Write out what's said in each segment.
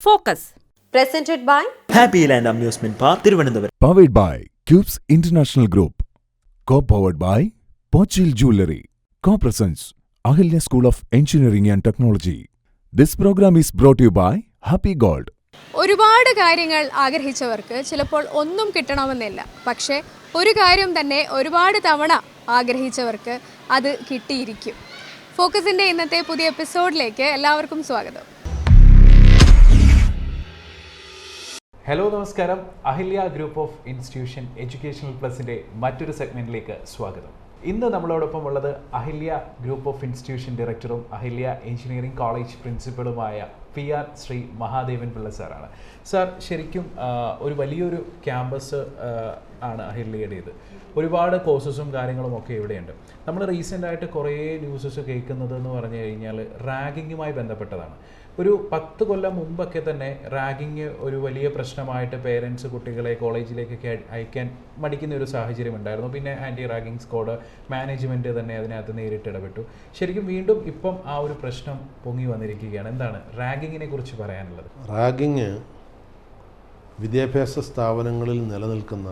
Focus. Presented by Happy Land Amusement Park, Thiruvananthapuram. Powered by Cubes International Group. Co-powered by Pochil Jewellery. Co-presents Ahilya School of Engineering and Technology. This program is brought to you by Happy Gold. ഒരുപാട് കാര്യങ്ങൾ ആഗ്രഹിച്ചവർക്ക് ചിലപ്പോൾ ഒന്നും കിട്ടണമെന്നില്ല. പക്ഷേ ഒരു കാര്യം തന്നെ ഒരുപാട് തവണ ആഗ്രഹിച്ചവർക്ക് അത് കിട്ടിയിരിക്കും. ഫോക്കസിൻ്റെ ഇന്നത്തെ പുതിയ എപ്പിസോഡിലേക്ക് എല്ലാവർക്കും സ്വാഗതം. ഹലോ നമസ്കാരം. Ahilya group of institution educational പ്ലസിൻ്റെ മറ്റൊരു സെഗ്മെൻറ്റിലേക്ക് സ്വാഗതം. ഇന്ന് നമ്മളോടൊപ്പം ഉള്ളത് അഹില്യ ഗ്രൂപ്പ് ഓഫ് ഇൻസ്റ്റിറ്റ്യൂഷൻ ഡയറക്ടറും അഹില്യ എഞ്ചിനീയറിംഗ് കോളേജ് പ്രിൻസിപ്പളുമായ PR ശ്രീ മഹാദേവൻ പിള്ള സാറാണ്. സാർ, ശരിക്കും ഒരു വലിയൊരു ക്യാമ്പസ് ആണ് അഹില്യയുടേത്. ഒരുപാട് കോഴ്സസും കാര്യങ്ങളും ഒക്കെ ഇവിടെയുണ്ട്. നമ്മൾ റീസെൻ്റായിട്ട് കുറേ ന്യൂസസ് കേൾക്കുന്നത് എന്ന് പറഞ്ഞു കഴിഞ്ഞാൽ റാഗിങ്ങുമായി ബന്ധപ്പെട്ടതാണ്. ഒരു 10 കൊല്ലം മുമ്പൊക്കെ തന്നെ റാഗിങ് ഒരു വലിയ പ്രശ്നമായിട്ട് പേരൻസ് കുട്ടികളെ കോളേജിലേക്കൊക്കെ അയക്കാൻ മടിക്കുന്ന ഒരു സാഹചര്യം ഉണ്ടായിരുന്നു. പിന്നെ ആൻറ്റി റാഗിങ് സ്ക്വാഡ് മാനേജ്മെൻറ്റ് തന്നെ അതിനകത്ത് നേരിട്ട് ഇടപെട്ടു. ശരിക്കും വീണ്ടും ഇപ്പം ആ ഒരു പ്രശ്നം പൊങ്ങി വന്നിരിക്കുകയാണ്. എന്താണ് റാഗിങ്ങിനെ കുറിച്ച് പറയാനുള്ളത്? റാഗിങ് വിദ്യാഭ്യാസ സ്ഥാപനങ്ങളിൽ നിലനിൽക്കുന്ന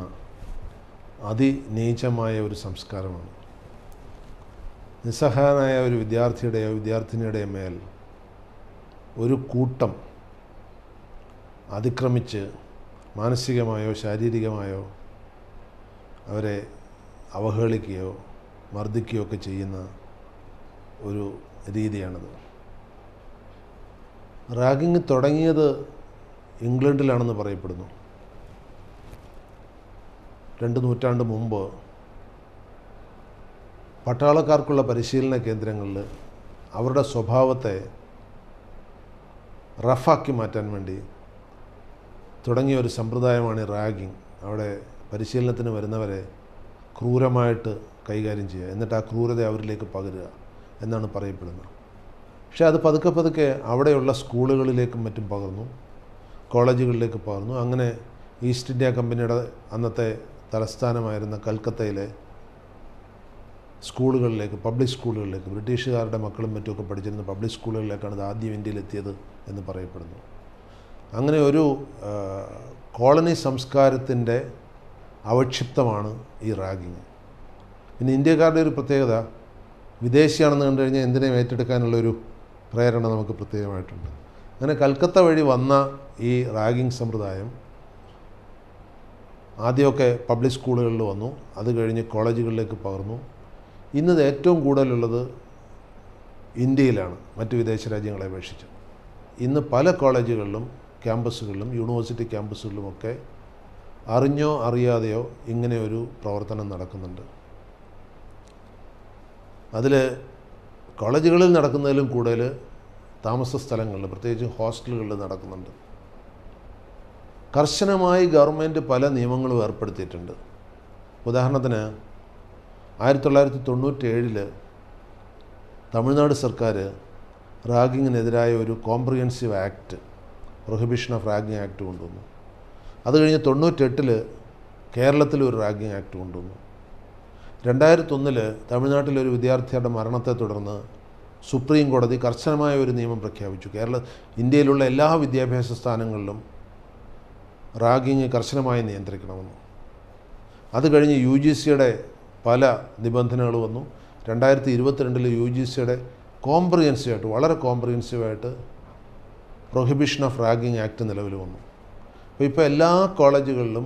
അതിനീചമായ ഒരു സംസ്കാരമാണ്. നിസ്സഹായനായ ഒരു വിദ്യാർത്ഥിയുടെയോ വിദ്യാർത്ഥിനിയുടെയോ മേൽ ഒരു കൂട്ടം അതിക്രമിച്ച് മാനസികമായോ ശാരീരികമായോ അവരെ അവഹേളിക്കുകയോ മർദ്ദിക്കുകയോ ഒക്കെ ചെയ്യുന്ന ഒരു രീതിയാണിത്. റാഗിങ് തുടങ്ങിയത് ഇംഗ്ലണ്ടിലാണെന്ന് പറയപ്പെടുന്നു. 2 നൂറ്റാണ്ട് മുമ്പ് പട്ടാളക്കാർക്കുള്ള പരിശീലന കേന്ദ്രങ്ങളിൽ അവരുടെ സ്വഭാവത്തെ റഫാക്കി മാറ്റാൻ വേണ്ടി തുടങ്ങിയ ഒരു സമ്പ്രദായമാണ് റാഗിങ്. അവിടെ പരിശീലനത്തിന് വരുന്നവരെ ക്രൂരമായിട്ട് കൈകാര്യം ചെയ്യുക, എന്നിട്ട് ആ ക്രൂരത അവരിലേക്ക് പകരുക എന്നാണ് പറയപ്പെടുന്നത്. പക്ഷേ അത് പതുക്കെ പതുക്കെ അവിടെയുള്ള സ്കൂളുകളിലേക്കും മറ്റും പകർന്നു, കോളേജുകളിലേക്ക് പകർന്നു. അങ്ങനെ ഈസ്റ്റ് ഇന്ത്യ കമ്പനിയുടെ അന്നത്തെ തലസ്ഥാനമായിരുന്ന കൽക്കത്തയിലെ സ്കൂളുകളിലേക്ക്, പബ്ലിക് സ്കൂളുകളിലേക്ക്, ബ്രിട്ടീഷുകാരുടെ മക്കളും മറ്റുമൊക്കെ പഠിച്ചിരുന്ന പബ്ലിക് സ്കൂളുകളിലേക്കാണ് ഇത് ആദ്യം ഇന്ത്യയിലെത്തിയത് എന്ന് പറയപ്പെടുന്നു. അങ്ങനെ ഒരു കോളനി സംസ്കാരത്തിൻ്റെ അവക്ഷിപ്തമാണ് ഈ റാഗിങ്. പിന്നെ ഇന്ത്യക്കാരുടെ ഒരു പ്രത്യേകത, വിദേശിയാണെന്ന് കണ്ടു കഴിഞ്ഞാൽ എന്തിനേയും ഏറ്റെടുക്കാനുള്ളൊരു പ്രേരണ നമുക്ക് പ്രത്യേകമായിട്ടുണ്ട്. അങ്ങനെ കൽക്കത്ത വഴി വന്ന ഈ റാഗിങ് സമ്പ്രദായം ആദ്യമൊക്കെ പബ്ലിക് സ്കൂളുകളിൽ വന്നു, അത് കഴിഞ്ഞ് കോളേജുകളിലേക്ക് പകർന്നു. ഇന്നത് ഏറ്റവും കൂടുതലുള്ളത് ഇന്ത്യയിലാണ്, മറ്റ് വിദേശ രാജ്യങ്ങളെ അപേക്ഷിച്ച്. ഇന്ന് പല കോളേജുകളിലും ക്യാമ്പസുകളിലും യൂണിവേഴ്സിറ്റി ക്യാമ്പസുകളിലുമൊക്കെ അറിഞ്ഞോ അറിയാതെയോ ഇങ്ങനെ ഒരു പ്രവർത്തനം നടക്കുന്നുണ്ട്. അതിൽ കോളേജുകളിൽ നടക്കുന്നതിലും കൂടുതൽ താമസ സ്ഥലങ്ങളിൽ, പ്രത്യേകിച്ച് ഹോസ്റ്റലുകളിൽ നടക്കുന്നുണ്ട്. കർശനമായി ഗവൺമെൻറ് പല നിയമങ്ങളും ഏർപ്പെടുത്തിയിട്ടുണ്ട്. ഉദാഹരണത്തിന് 1997 തമിഴ്നാട് സർക്കാർ റാഗിങ്ങിനെതിരായ ഒരു comprehensive act, prohibition of ragging act കൊണ്ടുവന്നു. അത് കഴിഞ്ഞ് 98 കേരളത്തിൽ ഒരു റാഗിങ് ആക്ട് കൊണ്ടുവന്നു. 2001 തമിഴ്നാട്ടിലൊരു വിദ്യാർത്ഥിയുടെ മരണത്തെ തുടർന്ന് സുപ്രീം കോടതി കർശനമായ ഒരു നിയമം പ്രഖ്യാപിച്ചു. ഇന്ത്യയിലുള്ള എല്ലാ വിദ്യാഭ്യാസ സ്ഥാനങ്ങളിലും റാഗിങ് കർശനമായി നിയന്ത്രിക്കണമെന്ന്. അത് കഴിഞ്ഞ് UGCയുടെ പല നിബന്ധനകൾ വന്നു. 2022 UGCയുടെ കോംപ്രിഹെൻസീവായിട്ട്, വളരെ കോംപ്രിഹെൻസീവായിട്ട് പ്രൊഹിബിഷൻ ഓഫ് റാഗിങ് ആക്ട് നിലവിൽ വന്നു. അപ്പോൾ ഇപ്പോൾ എല്ലാ കോളേജുകളിലും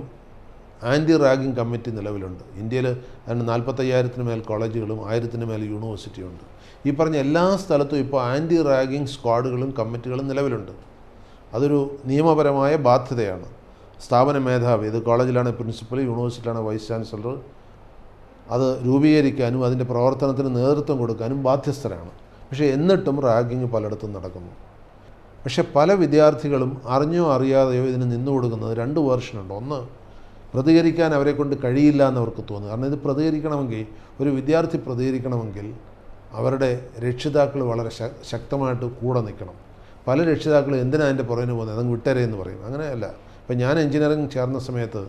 ആൻറ്റി റാഗിങ് കമ്മിറ്റി നിലവിലുണ്ട്. ഇന്ത്യയിൽ അതിന് 45,000 മേൽ കോളേജുകളും 1000 മേൽ യൂണിവേഴ്സിറ്റിയുണ്ട്. ഈ പറഞ്ഞ എല്ലാ സ്ഥലത്തും ഇപ്പോൾ ആൻറ്റി റാഗിങ് സ്ക്വാഡുകളും കമ്മിറ്റികളും നിലവിലുണ്ട്. അതൊരു നിയമപരമായ ബാധ്യതയാണ്. സ്ഥാപന മേധാവി, ഇത് കോളേജിലാണ് പ്രിൻസിപ്പൽ, യൂണിവേഴ്സിറ്റിയിലാണ് വൈസ് ചാൻസലർ, അത് രൂപീകരിക്കാനും അതിൻ്റെ പ്രവർത്തനത്തിന് നേതൃത്വം കൊടുക്കാനും ബാധ്യസ്ഥരാണ്. പക്ഷേ എന്നിട്ടും റാഗിങ് പലയിടത്തും നടക്കുന്നു. പക്ഷേ പല വിദ്യാർത്ഥികളും അറിഞ്ഞോ അറിയാതെയോ ഇതിന് നിന്നു കൊടുക്കുന്നത് 2 വേർഷനുണ്ട്. ഒന്ന്, പ്രതികരിക്കാൻ അവരെ കൊണ്ട് കഴിയില്ല എന്നവർക്ക് തോന്നുന്നു. കാരണം ഇത് പ്രതികരിക്കണമെങ്കിൽ, ഒരു വിദ്യാർത്ഥി പ്രതികരിക്കണമെങ്കിൽ അവരുടെ രക്ഷിതാക്കൾ വളരെ ശക്തമായിട്ട് കൂടെ നിൽക്കണം. പല രക്ഷിതാക്കളും എന്തിനാണ് അതിൻ്റെ പുറകിന് പോകുന്നത്, അതങ്ങ് വിട്ടേരെ എന്ന് പറയും. അങ്ങനെയല്ല. ഇപ്പം ഞാൻ എഞ്ചിനീയറിംഗ് ചേർന്ന സമയത്ത്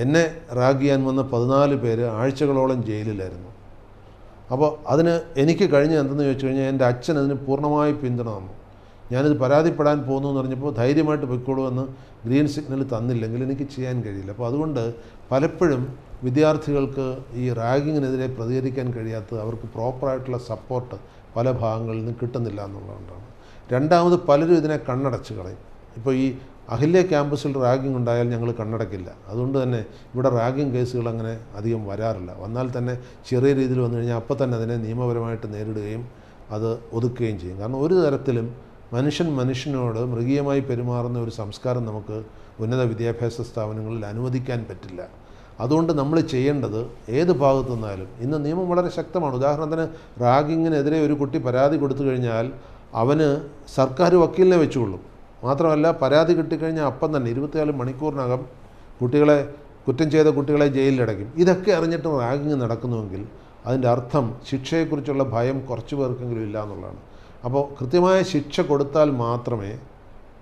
എന്നെ റാഗ് ചെയ്യാൻ വന്ന 14 പേര് ആഴ്ചകളോളം ജയിലിലായിരുന്നു. അപ്പോൾ അതിന് എനിക്ക് കഴിഞ്ഞ എന്തെന്ന് ചോദിച്ചു കഴിഞ്ഞാൽ എൻ്റെ അച്ഛൻ അതിന് പൂർണ്ണമായി പിന്തുണ തന്നു. ഞാനിത് പരാതിപ്പെടാൻ പോകുന്നു എന്ന് പറഞ്ഞപ്പോൾ ധൈര്യമായിട്ട് പൊയ്ക്കോളൂ എന്ന് ഗ്രീൻ സിഗ്നൽ തന്നില്ലെങ്കിൽ എനിക്ക് ചെയ്യാൻ കഴിയില്ല. അപ്പോൾ അതുകൊണ്ട് പലപ്പോഴും വിദ്യാർത്ഥികൾക്ക് ഈ റാഗിങ്ങിനെതിരെ പ്രതികരിക്കാൻ കഴിയാത്തത് അവർക്ക് പ്രോപ്പറായിട്ടുള്ള സപ്പോർട്ട് പല ഭാഗങ്ങളിൽ നിന്ന് കിട്ടുന്നില്ല എന്നുള്ളതുകൊണ്ടാണ്. രണ്ടാമത് പലരും ഇതിനെ കണ്ണടച്ച് കളയും. ഇപ്പോൾ ഈ അഹില്യ ക്യാമ്പസിൽ റാഗിങ് ഉണ്ടായാൽ ഞങ്ങൾ കണ്ണടക്കില്ല. അതുകൊണ്ട് തന്നെ ഇവിടെ റാഗിങ് കേസുകൾ അങ്ങനെ അധികം വരാറില്ല. വന്നാൽ തന്നെ ചെറിയ രീതിയിൽ വന്നു കഴിഞ്ഞാൽ അപ്പോൾ തന്നെ അതിനെ നിയമപരമായിട്ട് നേരിടുകയും അത് ഒതുക്കുകയും ചെയ്യും. കാരണം ഒരു തരത്തിലും മനുഷ്യനോട് മൃഗീയമായി പെരുമാറുന്ന ഒരു സംസ്കാരം നമുക്ക് ഉന്നത വിദ്യാഭ്യാസ സ്ഥാപനങ്ങളിൽ അനുവദിക്കാൻ പറ്റില്ല. അതുകൊണ്ട് നമ്മൾ ചെയ്യേണ്ടത് ഏത് ഭാഗത്തു നിന്നാലും ഇന്ന് നിയമം വളരെ ശക്തമാണ്. ഉദാഹരണത്തിന് റാഗിങ്ങിനെതിരെ ഒരു കുട്ടി പരാതി കൊടുത്തു കഴിഞ്ഞാൽ അവന് സർക്കാർ വക്കീലിനെ വെച്ചുകൊള്ളും. മാത്രമല്ല പരാതി കിട്ടിക്കഴിഞ്ഞാൽ അപ്പം തന്നെ 24 മണിക്കൂറിനകം കുറ്റം ചെയ്ത കുട്ടികളെ ജയിലിലടയ്ക്കും. ഇതൊക്കെ അറിഞ്ഞിട്ടും റാഗിങ് നടക്കുന്നുവെങ്കിൽ അതിൻ്റെ അർത്ഥം ശിക്ഷയെക്കുറിച്ചുള്ള ഭയം കുറച്ച് പേർക്കെങ്കിലും ഇല്ല എന്നുള്ളതാണ്. അപ്പോൾ കൃത്യമായ ശിക്ഷ കൊടുത്താൽ മാത്രമേ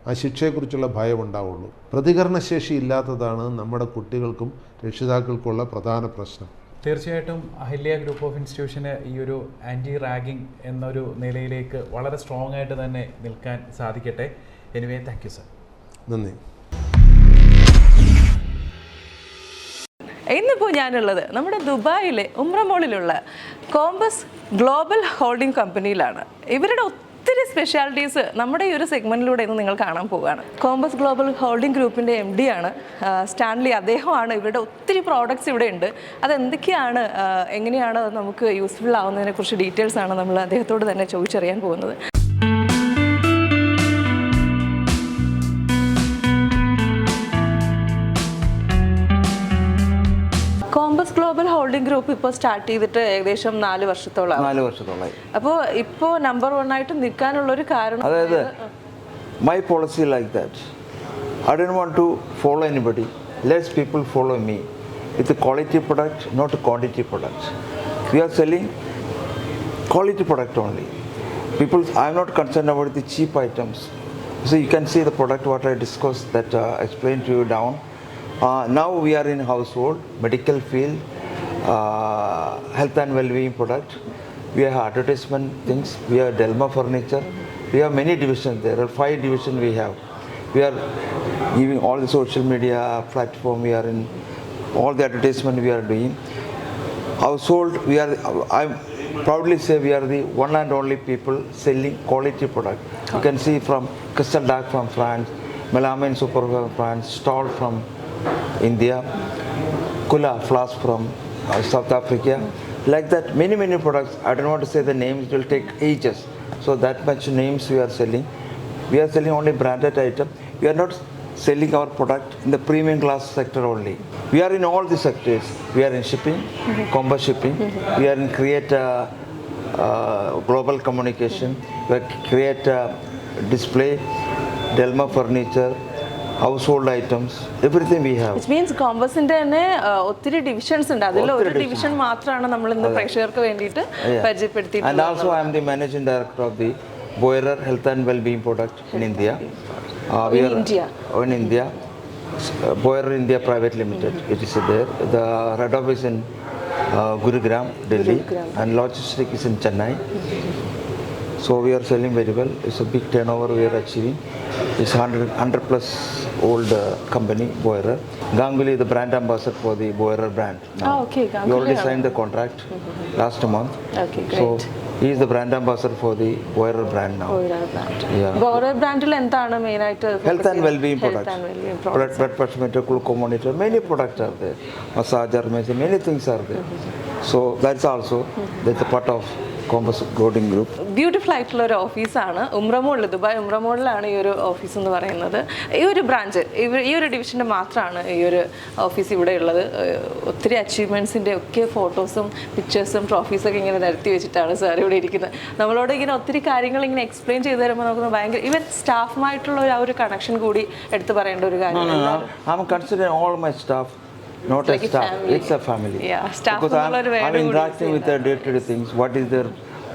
ആ ശിക്ഷയെക്കുറിച്ചുള്ള ഭയം ഉണ്ടാവുള്ളൂ. പ്രതികരണശേഷി ഇല്ലാത്തതാണ് നമ്മുടെ കുട്ടികൾക്കും രക്ഷിതാക്കൾക്കുള്ള പ്രധാന പ്രശ്നം. തീർച്ചയായിട്ടും അഹില്യ ഗ്രൂപ്പ് ഓഫ് ഇൻസ്റ്റിറ്റ്യൂഷന് ഈ ഒരു ആൻറ്റി റാഗിങ് എന്നൊരു നിലയിലേക്ക് വളരെ സ്ട്രോങ് ആയിട്ട് തന്നെ നിൽക്കാൻ സാധിക്കട്ടെ. Anyway, thank you sir. നന്ദി. ഇന്നിപ്പോൾ ഞാനുള്ളത് നമ്മുടെ ദുബായിലെ ഉംറ മോളിലുള്ള കോമ്പസ് ഗ്ലോബൽ ഹോൾഡിംഗ് കമ്പനിയിലാണ്. ഇവരുടെ ഒത്തിരി സ്പെഷ്യാലിറ്റീസ് നമ്മുടെ ഈ ഒരു സെഗ്മെൻറ്റിലൂടെ ഇന്ന് നിങ്ങൾ കാണാൻ പോവുകയാണ്. കോമ്പസ് ഗ്ലോബൽ ഹോൾഡിംഗ് ഗ്രൂപ്പിൻ്റെ MD ആണ് സ്റ്റാൻലി. അദ്ദേഹമാണ്. ഇവരുടെ ഒത്തിരി പ്രോഡക്റ്റ്സ് ഇവിടെ ഉണ്ട്. അതെന്തൊക്കെയാണ്, എങ്ങനെയാണ് നമുക്ക് യൂസ്ഫുൾ ആവുന്നതിനെക്കുറിച്ച് ഡീറ്റെയിൽസാണ് നമ്മൾ അദ്ദേഹത്തോട് തന്നെ ചോദിച്ചറിയാൻ പോകുന്നത്. കോമ്പസ് ഗ്ലോബൽ ഹോൾഡിംഗ് ഗ്രൂപ്പ് ഇപ്പോൾ സ്റ്റാർട്ട് ചെയ്തിട്ട് ഏകദേശം 4 വർഷത്തോളമായി. അപ്പോൾ ഇപ്പോൾ നമ്പർ 1 ആയിട്ട് നിൽക്കാനുള്ളൊരു കാരണം, അതായത് my policy like that. I don't want to follow anybody. Let's people follow me with quality product, not quantity product. We are selling quality product only. People, I am not concerned about the cheap items. So you can see the product what I discussed, that explained to you down. Now we are in household, medical field, health and well-being product. We have advertisement things. We have Delma furniture. We have many divisions. There are 5 divisions we have. We are giving all the social media platform. We are in all the advertisement we are doing. Household, we are. I proudly say we are the one and only people selling quality product. You can see from Crystal Dark from France, Melamine Super from France, Stall from India, Kula Flask from South Africa. Like that, many products. I don't want to say the names, it will take ages. So that much names we are selling. We are selling only branded item. We are not selling our product in the premium class sector only. We are in all the sectors. We are in shipping, combo shipping. We are in create global communication. We create display, Delma furniture, household items, everything we have. Which means കോമ്പസിന്റെ തന്നെ ഒത്തിരി divisions ഉണ്ട്. അതിൽ ഒരു division മാത്രമാണ് നമ്മൾ ഇന്ന് പ്രേക്ഷകർക്ക് വേണ്ടിയിട്ട് പരിചയപ്പെടുത്തിയിട്ടുള്ളത്. And also I am the managing director of the Boirer Health and Wellbeing product in India. In India. Boirer India Private Limited. It is there. The head office in Gurugram, Delhi, and logistics is in Chennai. So we are selling very well. It's a big turnover we are achieving. It's 100 plus old company, Boirer. Ganguly is the brand ambassador for the Boirer brand. Okay, we already signed the contract last month. Okay, great. So he is the brand ambassador for the Boirer brand now. Boirer brand. Yeah. Boirer brandil എന്താണ് main ആയിട്ട്? Health and well-being products. Blood pressure meter, glucose monitor, many products are there. Massager, many things are there. So that's also that's a part of compass holding group. Beautiful ആയിട്ടുള്ള ഒരു ഓഫീസാണ് ഉംറമോളിൽ, Dubai ഉംറമോളിലാണ് ഈ ഒരു office എന്ന് പറയുന്നത്. ഈ ഒരു branch, ഈ ഒരു ഡിവിഷൻ്റെ മാത്രമാണ് ഈ ഒരു ഓഫീസ് ഇവിടെ ഉള്ളത്. ഒത്തിരി അച്ചീവ്മെൻറ്റ്സിൻ്റെ ഒക്കെ ഫോട്ടോസും പിക്ചേഴ്സും ട്രോഫീസൊക്കെ ഇങ്ങനെ നിരത്തി വെച്ചിട്ടാണ് സാർ ഇവിടെ ഇരിക്കുന്നത്. നമ്മളോട് ഇങ്ങനെ ഒത്തിരി കാര്യങ്ങൾ ഇങ്ങനെ എക്സ്പ്ലെയിൻ ചെയ്ത് തരുമ്പോൾ നമുക്ക് ഭയങ്കര ഈവൻ സ്റ്റാഫുമായിട്ടുള്ള ആ ഒരു കണക്ഷൻ കൂടി എടുത്ത് പറയേണ്ട ഒരു കാര്യമാണ്. Not like a staff, family. It's a family. Yeah, staff. Because I'm interacting with their day-to-day things. What is their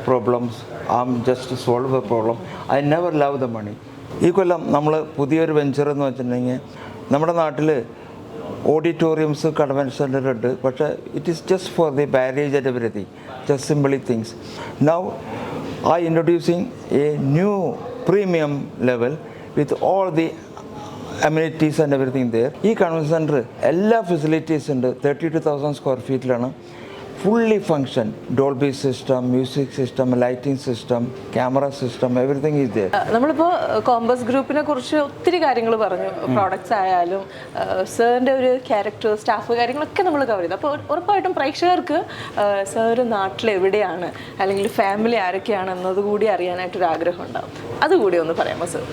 problems? I'm just to solve a problem. I never love the money. ഈ കൊല്ലം നമ്മൾ പുതിയൊരു venture എന്ന് വെച്ചിട്ടുണ്ടെങ്കിൽ നമ്മുടെ നാട്ടിൽ auditoriums convention centre ഉണ്ട്. പക്ഷേ it is just for the barrage and everything, just simply things. Now I introducing a new premium level with all the amenities and everything there. ഈ കൺവെൻഷൻ സെൻറ്റർ എല്ലാ facilities ഉണ്ട്. 32,000 square ഫീറ്റിലാണ്. Fully function, Dolby system, music system, lighting system, camera system, everything is there. നമ്മളിപ്പോൾ compass ഗ്രൂപ്പിനെ കുറിച്ച് ഒത്തിരി കാര്യങ്ങൾ പറഞ്ഞു. പ്രോഡക്റ്റ്സ് ആയാലും സാറിൻ്റെ ഒരു ക്യാരക്ടർ, സ്റ്റാഫ് കാര്യങ്ങളൊക്കെ നമ്മൾ കവർ ചെയ്തു. അപ്പോൾ ഉറപ്പായിട്ടും പ്രേക്ഷകർക്ക് സാറ് നാട്ടിൽ എവിടെയാണ് അല്ലെങ്കിൽ ഫാമിലി ആരൊക്കെയാണ് എന്നതുകൂടി അറിയാനായിട്ടൊരു ആഗ്രഹം ഉണ്ടാവും. അതുകൂടി ഒന്ന് പറയാമോ sir?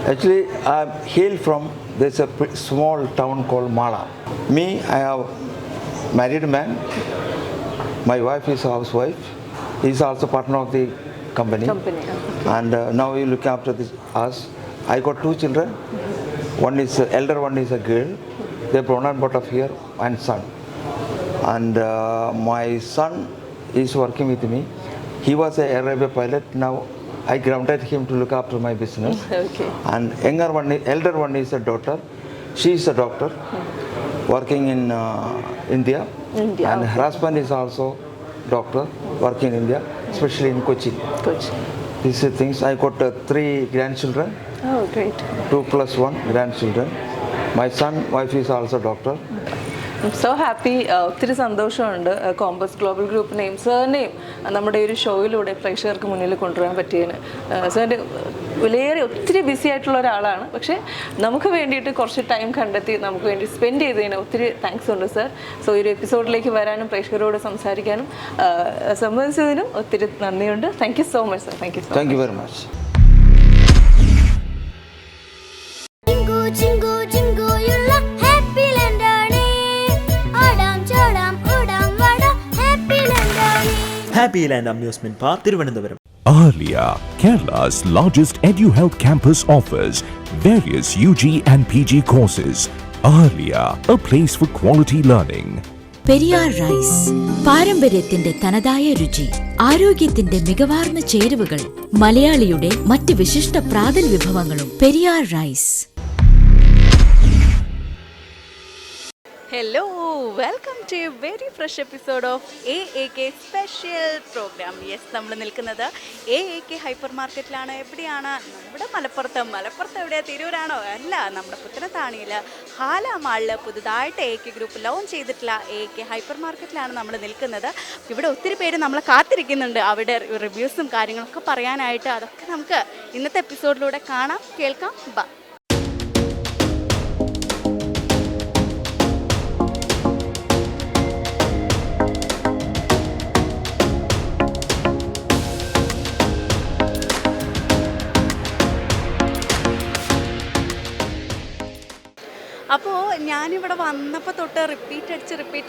Actually, I hail from, there's a small town called Mala. Me, I have married man. My wife is a housewife. He's also partner of the company. And now we look after us. I got 2 children. One is elder, one is a girl. They're born and brought up here, and son. And my son is working with me. He was a Arabia pilot. Now I grounded him to look after my business. Okay. And elder one is a daughter. She is a doctor working in India. And her husband is also doctor working in India, especially in Kochi. These are things. I got 3 grandchildren. Oh, great. 2 plus 1 grandchildren. My son, wife is also doctor. So happy. ഒത്തിരി സന്തോഷമുണ്ട് compass global ഗ്രൂപ്പിനെയും സാറിനെയും നമ്മുടെ ഒരു ഷോയിലൂടെ പ്രേക്ഷകർക്ക് മുന്നിൽ കൊണ്ടുവരാൻ പറ്റിയതിന്. സാറിൻ്റെ വിലയേറെ ഒത്തിരി BC ആയിട്ടുള്ള ഒരാളാണ്. പക്ഷേ നമുക്ക് വേണ്ടിയിട്ട് കുറച്ച് ടൈം കണ്ടെത്തി നമുക്ക് വേണ്ടി സ്പെൻഡ് ചെയ്തതിന് ഒത്തിരി താങ്ക്സ് ഉണ്ട് സാർ. സോ ഈ ഒരു എപ്പിസോഡിലേക്ക് വരാനും പ്രേക്ഷകരോട് സംസാരിക്കാനും സമ്മതിച്ചതിനും ഒത്തിരി നന്ദിയുണ്ട്. Thank you so much sir. Thank you. Thank you very much. Happy land amusement park Thiruvananthapuram. Ahalya, Kerala's largest EduHealth campus, offers various UG and PG courses. Ahalya, a place for quality learning. Periyar rice, പാരമ്പര്യത്തിന്റെ തനതായ രുചി, ആരോഗ്യത്തിന്റെ മികവാർന്ന ചേരുവകൾ, മലയാളിയുടെ മറ്റ് വിശിഷ്ട പ്രാതൽ വിഭവങ്ങളും. Periyar rice. Hello, welcome to a very fresh episode of AAK special programme. Yes, നമ്മൾ നിൽക്കുന്നത് AAK ഹൈപ്പർ മാർക്കറ്റിലാണ്. എവിടെയാണ്? നമ്മുടെ മലപ്പുറത്ത് എവിടെയാണ്? തിരൂരാണോ? അല്ല, നമ്മുടെ പുത്തനത്താണിയിൽ ഹാല മാളിൽ പുതുതായിട്ട് AAK ഗ്രൂപ്പ് ലോഞ്ച് ചെയ്തിട്ടുള്ള AAK ഹൈപ്പർ മാർക്കറ്റിലാണ് നമ്മൾ നിൽക്കുന്നത്. ഇവിടെ ഒത്തിരി പേര് നമ്മളെ കാത്തിരിക്കുന്നുണ്ട് അവിടെ റിവ്യൂസും കാര്യങ്ങളൊക്കെ പറയാനായിട്ട്. അതൊക്കെ നമുക്ക് ഇന്നത്തെ എപ്പിസോഡിലൂടെ കാണാം, കേൾക്കാം. ബൈ. അപ്പോൾ ഞാനിവിടെ വന്നപ്പോൾ തൊട്ട് റിപ്പീറ്റ്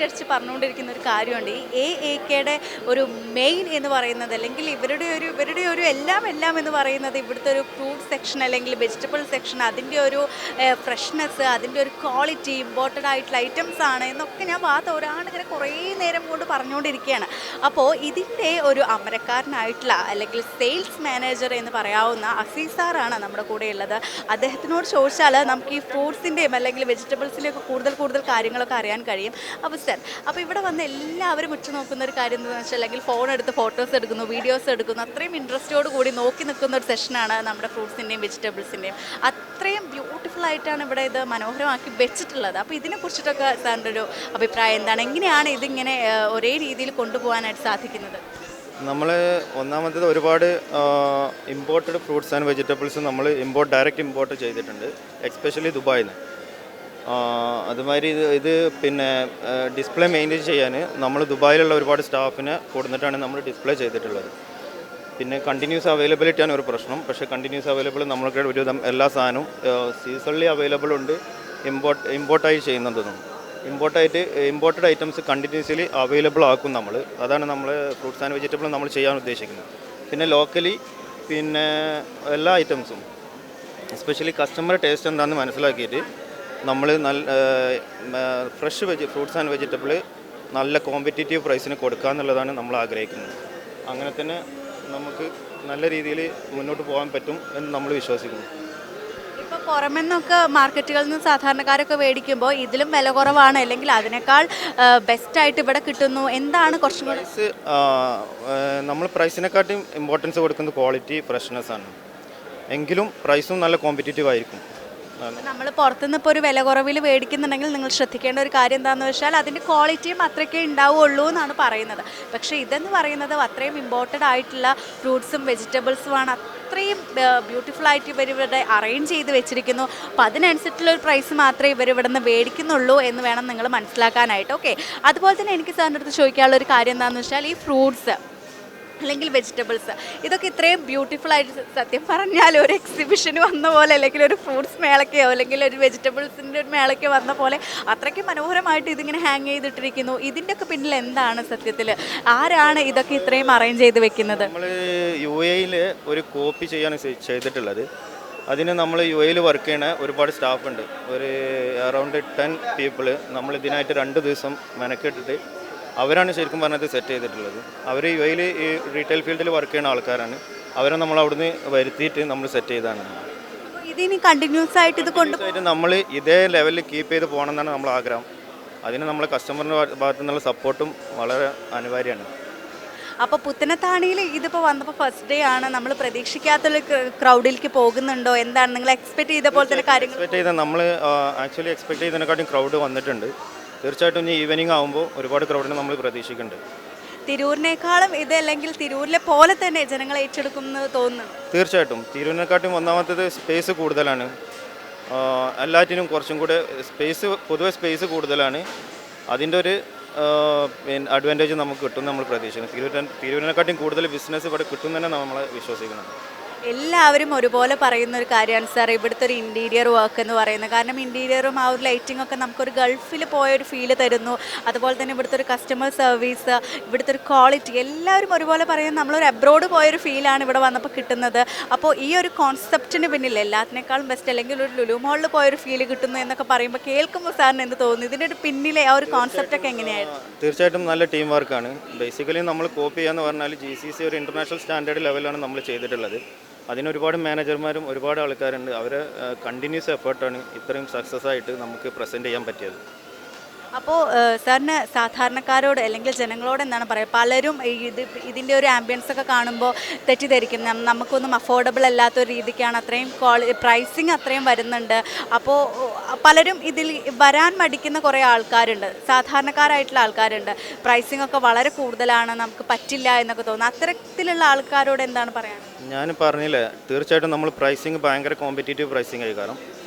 അടിച്ച് പറഞ്ഞുകൊണ്ടിരിക്കുന്ന ഒരു കാര്യമുണ്ട്. ഈ AAKയുടെ ഒരു മെയിൻ എന്ന് പറയുന്നത്, അല്ലെങ്കിൽ ഇവരുടെ ഒരു എല്ലാം എന്ന് പറയുന്നത് ഇവിടുത്തെ ഒരു ഫ്രൂട്ട് സെക്ഷൻ അല്ലെങ്കിൽ വെജിറ്റബിൾ സെക്ഷൻ, അതിൻ്റെ ഒരു ഫ്രഷ്നെസ്, അതിൻ്റെ ഒരു ക്വാളിറ്റി, ഇമ്പോർട്ടഡ് ആയിട്ടുള്ള ഐറ്റംസ് ആണ് എന്നൊക്കെ ഞാൻ ഇങ്ങനെ കുറേ നേരം കൊണ്ട് പറഞ്ഞുകൊണ്ടിരിക്കുകയാണ്. അപ്പോൾ ഇതിൻ്റെ ഒരു അമരക്കാരനായിട്ടുള്ള അല്ലെങ്കിൽ സെയിൽസ് മാനേജർ എന്ന് പറയാവുന്ന അസീസ് സാറാണ് നമ്മുടെ കൂടെ ഉള്ളത്. അദ്ദേഹത്തിനോട് ചോദിച്ചാൽ നമുക്ക് ഈ ഫ്രൂട്ട്സിൻ്റെയും അല്ലെങ്കിൽ വെജിറ്റബിൾസിൻ്റെയൊക്കെ കൂടുതൽ കാര്യങ്ങളൊക്കെ അറിയാൻ കഴിയും. അപ്പോൾ ഇവിടെ വന്ന് എല്ലാവരും ഉറ്റുനോക്കുന്ന ഒരു കാര്യം എന്താണെന്ന് വെച്ചാൽ, അല്ലെങ്കിൽ ഫോൺ എടുത്ത് ഫോട്ടോസ് എടുക്കുന്നു, വീഡിയോസ് എടുക്കുന്നു, അത്രയും ഇൻട്രസ്റ്റോട് കൂടി നോക്കി നിൽക്കുന്ന ഒരു സെഷനാണ് നമ്മുടെ ഫ്രൂട്ട്സിൻ്റെയും വെജിറ്റബിൾസിൻ്റെയും. അത്രയും ബ്യൂട്ടിഫുൾ ആയിട്ടാണ് ഇവിടെ ഇത് മനോഹരമാക്കി വെച്ചിട്ടുള്ളത്. അപ്പോൾ ഇതിനെക്കുറിച്ചിട്ടൊക്കെ സാറിൻ്റെ ഒരു അഭിപ്രായം എന്താണ്? എങ്ങനെയാണ് ഇതിങ്ങനെ ഒരേ രീതിയിൽ കൊണ്ടുപോകാനായിട്ട് സാധിക്കുന്നത്? നമ്മൾ ഒന്നാമത്തേത് ഒരുപാട് ഇമ്പോർട്ടഡ് ഫ്രൂട്ട്സ് ആൻഡ് വെജിറ്റബിൾസ് നമ്മൾ ഡയറക്റ്റ് ഇമ്പോർട്ട് ചെയ്തിട്ടുണ്ട്, എക്സ്പെഷ്യലി ദുബായിൽ നിന്ന്. അതുമാതിരി ഇത് പിന്നെ ഡിസ്പ്ലേ മെയിൻറ്റെയിൻ ചെയ്യാൻ നമ്മൾ ദുബായിലുള്ള ഒരുപാട് സ്റ്റാഫിനെ കൊടുത്തിട്ടാണ് നമ്മൾ ഡിസ്പ്ലേ ചെയ്തിട്ടുള്ളത്. പിന്നെ കണ്ടിന്യൂസ് അവൈലബിലിറ്റി ആണ് ഒരു പ്രശ്നം. പക്ഷേ കണ്ടിന്യൂസ് അവൈലബിൾ നമ്മൾക്ക് ഒരുവിധം എല്ലാ സാധനവും സീസണലി അവൈലബിൾ ഉണ്ട്, ഇമ്പോർട്ടായി ചെയ്യുന്നതും. ഇമ്പോർട്ടഡ് ഐറ്റംസ് കണ്ടിന്യൂസ്ലി അവൈലബിൾ ആക്കും നമ്മൾ. അതാണ് നമ്മൾ ഫ്രൂട്ട്സ് ആൻഡ് വെജിറ്റബിൾ നമ്മൾ ചെയ്യാൻ ഉദ്ദേശിക്കുന്നത്. പിന്നെ ലോക്കലി പിന്നെ എല്ലാ ഐറ്റംസും എസ്പെഷ്യലി കസ്റ്റമർ ടേസ്റ്റ് എന്താണെന്ന് മനസ്സിലാക്കിയിട്ട് നമ്മൾ ഫ്രഷ് ഫ്രൂട്ട്സ് ആൻഡ് വെജിറ്റബിൾ നല്ല കോമ്പറ്റീറ്റീവ് പ്രൈസിന് കൊടുക്കുക എന്നുള്ളതാണ് നമ്മൾ ആഗ്രഹിക്കുന്നത്. അങ്ങനെ തന്നെ നമുക്ക് നല്ല രീതിയിൽ മുന്നോട്ട് പോകാൻ പറ്റും എന്ന് നമ്മൾ വിശ്വസിക്കുന്നു. ഇപ്പോൾ പുറമെന്നൊക്കെ മാർക്കറ്റുകളിൽ നിന്ന് സാധാരണക്കാരൊക്കെ മേടിക്കുമ്പോൾ ഇതിലും വില കുറവാണ്, അല്ലെങ്കിൽ അതിനേക്കാൾ ബെസ്റ്റായിട്ട് ഇവിടെ കിട്ടുന്നു, എന്താണ് കുറച്ചും കൂടി? നമ്മൾ പ്രൈസിനെക്കാട്ടും ഇമ്പോർട്ടൻസ് കൊടുക്കുന്നത് ക്വാളിറ്റി, ഫ്രഷ്നെസ് ആണ്. എങ്കിലും പ്രൈസും നല്ല കോമ്പറ്റീറ്റീവ് ആയിരിക്കും. നമ്മൾ പുറത്തുനിന്ന് ഇപ്പോൾ ഒരു വില കുറവിൽ മേടിക്കുന്നുണ്ടെങ്കിൽ നിങ്ങൾ ശ്രദ്ധിക്കേണ്ട ഒരു കാര്യം എന്താണെന്ന് വെച്ചാൽ അതിൻ്റെ ക്വാളിറ്റിയും അത്രയ്ക്കേ ഉണ്ടാവുള്ളൂ എന്നാണ് പറയുന്നത്. പക്ഷേ ഇതെന്ന് പറയുന്നത് അത്രയും ഇമ്പോർട്ടൻ്റ് ആയിട്ടുള്ള ഫ്രൂട്ട്സും വെജിറ്റബിൾസുമാണ്. അത്രയും ബ്യൂട്ടിഫുൾ ആയിട്ട് ഇവരിവിടെ അറേഞ്ച് ചെയ്ത് വെച്ചിരിക്കുന്നു. അപ്പോൾ അതിനനുസരിച്ചുള്ള ഒരു പ്രൈസ് മാത്രമേ ഇവരിവിടെ നിന്ന് മേടിക്കുന്നുള്ളൂ എന്ന് വേണം നിങ്ങൾ മനസ്സിലാക്കാനായിട്ട്. ഓക്കെ, അതുപോലെ തന്നെ എനിക്ക് സാറിൻ്റെ അടുത്ത് ചോദിക്കാനുള്ള ഒരു കാര്യം എന്താണെന്ന് വെച്ചാൽ ഈ ഫ്രൂട്ട്സ് അല്ലെങ്കിൽ വെജിറ്റബിൾസ് ഇതൊക്കെ ഇത്രയും ബ്യൂട്ടിഫുൾ ആയിട്ട് സത്യം പറഞ്ഞാൽ ഒരു എക്സിബിഷന് വന്ന പോലെ അല്ലെങ്കിൽ ഒരു ഫ്രൂട്ട്സ് മേളയ്ക്കോ അല്ലെങ്കിൽ ഒരു വെജിറ്റബിൾസിൻ്റെ ഒരു മേളയ്ക്കോ വന്ന പോലെ അത്രയ്ക്ക് മനോഹരമായിട്ട് ഇതിങ്ങനെ ഹാങ് ചെയ്തിട്ടിരിക്കുന്നു. ഇതിൻ്റെയൊക്കെ പിന്നിൽ എന്താണ് സത്യത്തിൽ? ആരാണ് ഇതൊക്കെ ഇത്രയും അറേഞ്ച് ചെയ്ത് വെക്കുന്നത്? നമ്മൾ UAE-ൽ ഒരു കോപ്പി ചെയ്യാണ് ചെയ്തിട്ടുള്ളത്. അതിന് നമ്മൾ UAE-ൽ വർക്ക് ചെയ്യണ ഒരുപാട് സ്റ്റാഫ് ഉണ്ട്. ഒരു അറൗണ്ട് 10 പീപ്പിൾ നമ്മൾ ഇതിനായിട്ട് 2 ദിവസം മെനക്കെട്ടിട്ട് അവരാണ് ശരിക്കും പറഞ്ഞത് സെറ്റ് ചെയ്തിട്ടുള്ളത്. അവർ UAE-ൽ ഈ റീറ്റെയിൽ ഫീൽഡിൽ വർക്ക് ചെയ്യുന്ന ആൾക്കാരാണ്. അവരെ നമ്മൾ അവിടുന്ന് വരുത്തിയിട്ട് നമ്മൾ സെറ്റ് ചെയ്താണ്. ഇതിനി കണ്ടിന്യൂസ് ആയിട്ട് ഇത് കൊണ്ടുപോയിട്ട് നമ്മൾ ഇതേ ലെവലിൽ കീപ്പ് ചെയ്ത് പോകണം എന്നാണ് നമ്മൾ ആഗ്രഹം. അതിന് നമ്മൾ കസ്റ്റമറിൻ്റെ ഭാഗത്തു നിന്നുള്ള സപ്പോർട്ടും വളരെ അനിവാര്യമാണ്. അപ്പോൾ പുത്തനത്താണിയിൽ ഇതിപ്പോൾ വന്നപ്പോൾ ഫസ്റ്റ് ഡേ ആണ്. നമ്മൾ പ്രതീക്ഷിക്കാത്തൊരു ക്രൗഡിലേക്ക് പോകുന്നുണ്ടോ? എന്താണ് നിങ്ങൾ എക്സ്പെക്ട് ചെയ്ത പോലെ തന്നെ കാര്യങ്ങൾ? എക്സ്പെക്ട് ചെയ്ത നമ്മൾ ആക്ച്വലി എക്സ്പെക്ട് ചെയ്തതിനെക്കാട്ടും ക്രൗഡ് വന്നിട്ടുണ്ട്. തീർച്ചയായിട്ടും ഇനി ഈവനിങ് ആകുമ്പോൾ ഒരുപാട് ക്രൗഡിനെ നമ്മൾ പ്രതീക്ഷിക്കുന്നുണ്ട്. തിരൂരിനേക്കാളും ഇത് അല്ലെങ്കിൽ തിരൂരിലെ പോലെ തന്നെ ജനങ്ങൾ ഏറ്റെടുക്കുമെന്ന് തോന്നുന്നു. തീർച്ചയായിട്ടും തിരൂരിനെക്കാട്ടും ഒന്നാമത്തേത് സ്പേസ് കൂടുതലാണ്. എല്ലാറ്റിനും കുറച്ചും കൂടെ പൊതുവെ സ്പേസ് കൂടുതലാണ്. അതിൻ്റെ ഒരു അഡ്വാൻറ്റേജ് നമുക്ക് കിട്ടും നമ്മൾ പ്രതീക്ഷിക്കുന്നു. തിരൂരിനെക്കാട്ടും കൂടുതൽ ബിസിനസ് ഇവിടെ കിട്ടും തന്നെ നമ്മൾ വിശ്വസിക്കുന്നത്. എല്ലാവരും ഒരുപോലെ പറയുന്ന ഒരു കാര്യമാണ് സാർ ഇവിടുത്തെ ഒരു ഇൻറ്റീരിയർ വർക്ക് എന്ന് പറയുന്നത്. കാരണം ഇൻറ്റീരിയറും ആ ഒരു ലൈറ്റിംഗ് ഒക്കെ നമുക്കൊരു ഗൾഫിൽ പോയൊരു ഫീല് തരുന്നു. അതുപോലെ തന്നെ ഇവിടുത്തെ ഒരു കസ്റ്റമർ സർവീസ്, ഇവിടുത്തെ ഒരു ക്വാളിറ്റി എല്ലാവരും ഒരുപോലെ പറയുന്നത് നമ്മളൊരു അബ്രോഡ് പോയൊരു ഫീലാണ് ഇവിടെ വന്നപ്പോൾ കിട്ടുന്നത്. അപ്പോൾ ഈ ഒരു കോൺസെപ്റ്റിന് പിന്നിൽ എല്ലാത്തിനേക്കാളും ബെസ്റ്റ് അല്ലെങ്കിൽ ഒരു ലുലു മോളിൽ പോയൊരു ഫീല് കിട്ടുന്നു എന്നൊക്കെ പറയുമ്പോൾ കേൾക്കുമ്പോൾ സാറിന് എന്ത് തോന്നുന്നു? ഇതിൻ്റെ ഒരു പിന്നിലെ ആ ഒരു കോൺസെപ്റ്റൊക്കെ എങ്ങനെയായിരുന്നു? തീർച്ചയായിട്ടും നല്ല ടീം വർക്കാണ്. ബേസിക്കലി നമ്മൾ കോപ്പി ചെയ്യാന്ന് പറഞ്ഞാൽ GCC ഒരു ഇൻ്റർനാഷണൽ സ്റ്റാൻഡേർഡ് ലെവലാണ് നമ്മൾ ചെയ്തിട്ടുള്ളത്. അതിനൊരുപാട് മാനേജർമാരും ഒരുപാട് ആൾക്കാരുണ്ട്. അവരെ കണ്ടിന്യൂസ് എഫേർട്ടാണ് ഇത്രയും സക്സസ് ആയിട്ട് നമുക്ക് പ്രസൻറ്റ് ചെയ്യാൻ പറ്റിയത്. അപ്പോൾ സാറിന് സാധാരണക്കാരോട് അല്ലെങ്കിൽ ജനങ്ങളോട് എന്താണ് പറയുക? പലരും ഇതിൻ്റെ ഒരു ആംബിയൻസ് ഒക്കെ കാണുമ്പോൾ തെറ്റിദ്ധരിക്കും നമുക്കൊന്നും അഫോർഡബിൾ അല്ലാത്തൊരു രീതിക്കാണ്, അത്രയും പ്രൈസിങ് അത്രയും വരുന്നുണ്ട്. അപ്പോൾ പലരും ഇതിൽ വരാൻ മടിക്കുന്ന കുറേ ആൾക്കാരുണ്ട്, സാധാരണക്കാരായിട്ടുള്ള ആൾക്കാരുണ്ട്. പ്രൈസിങ് ഒക്കെ വളരെ കൂടുതലാണ്, നമുക്ക് പറ്റില്ല എന്നൊക്കെ തോന്നുന്നു. അത്തരത്തിലുള്ള ആൾക്കാരോട് എന്താണ് പറയാൻ? ഞാൻ പറഞ്ഞില്ലേ, തീർച്ചയായിട്ടും നമ്മൾ പ്രൈസിങ് ഭയങ്കര കോമ്പറ്റീറ്റീവ് പ്രൈസിങ് ആയി കാരണം.